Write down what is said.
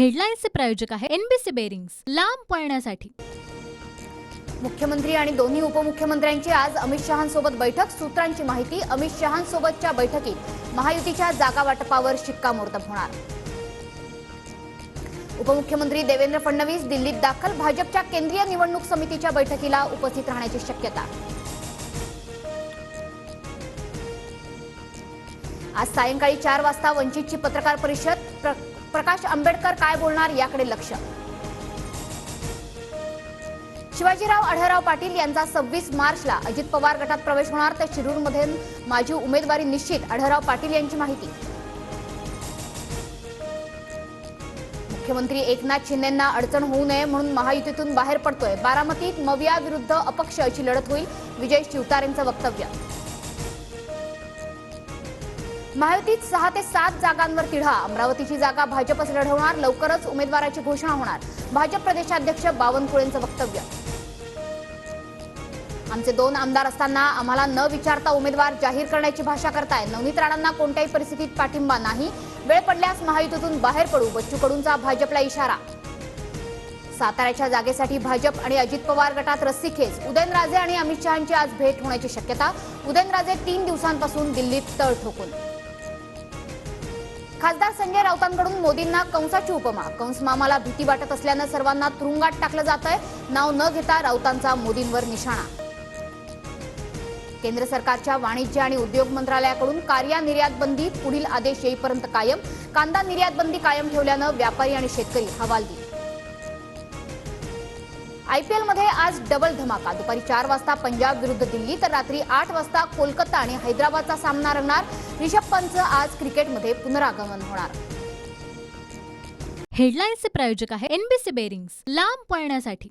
हेडलाईन्सचे प्रायोजक आहे NBC bearings, लांब पळण्यासाठी। मुख्यमंत्री आणि दोन्ही उपमुख्यमंत्र्यांची आज अमित शहांसोबत बैठक। सूत्रांची माहिती, अमित शहांसोबतच्या बैठकीत महायुतीच्या जागा वाटपावर शिक्कामोर्तब होणार। उपमुख्यमंत्री देवेंद्र फडणवीस दिल्लीत दाखल, भाजपच्या केंद्रीय निवडणूक समितीच्या बैठकीला उपस्थित राहण्याची शक्यता। आज सायंकाळी 4 वाजता वंचितची पत्रकार परिषद। प्रकाश आंबेडकर काय बोलणार याकडे लक्ष। शिवाजीराव आढळराव पाटील यांचा 26 मार्चला अजित पवार गटात प्रवेश होणार, तर शिरूरमध्ये माझी उमेदवारी निश्चित, आढळराव पाटील यांची माहिती। मुख्यमंत्री एकनाथ शिंदेंना अडचण होऊ नये म्हणून महायुतीतून बाहेर पडतोय। बारामतीत मविया विरुद्ध अपक्ष अशी लढत होईल, विजय शिवतारेंचं वक्तव्य। महायुतीत 6 ते 7 जागांवर तिढा, अमरावतीची जागा भाजपच लढवणार, लवकरच उमेदवाराची घोषणा होणार, भाजप प्रदेशाध्यक्ष बावनकुळेंचं वक्तव्य। आमचे 2 आमदार असताना आम्हाला न विचारता उमेदवार जाहीर करण्याची भाषा करताय। नवनीत राणांना कोणत्याही परिस्थितीत पाठिंबा नाही, वेळ पडल्यास महायुतीतून बाहेर पडू, बच्चू कडूंचा भाजपला इशारा। साताऱ्याच्या जागेसाठी भाजप आणि अजित पवार गटात रस्सीखेच, उदयनराजे आणि अमित शहांची आज भेट होण्याची शक्यता। उदयनराजे 3 दिवसांपासून दिल्लीत तळ ठोकून। खासदार संजय राऊतांकडून मोदींना कंसाची उपमा, कंस मामाला भीती वाटत असल्यानं सर्वांना तुरुंगात टाकलं जातंय, नाव न घेता राऊतांचा मोदींवर निशाणा। केंद्र सरकारच्या वाणिज्य आणि उद्योग मंत्रालयाकडून कांदा निर्यात बंदी पुढील आदेश येईपर्यंत कायम, कांदा निर्यात बंदी कायम ठेवल्यानं व्यापारी आणि शेतकरी हवालदिल। आयपीएल मध्ये आज डबल धमाका, दुपारी 4 वाजता पंजाब विरुद्ध दिल्ली, तर रात्री 8 वाजता कोलकाता आणि हैदराबादचा सामना रंगणार। ऋषभ पंतचं आज क्रिकेटमध्ये पुनरागमन होणार। हेडलाईन्सचे प्रायोजक आहे एनबीसी बेरिंग्स, लांब पळण्यासाठी।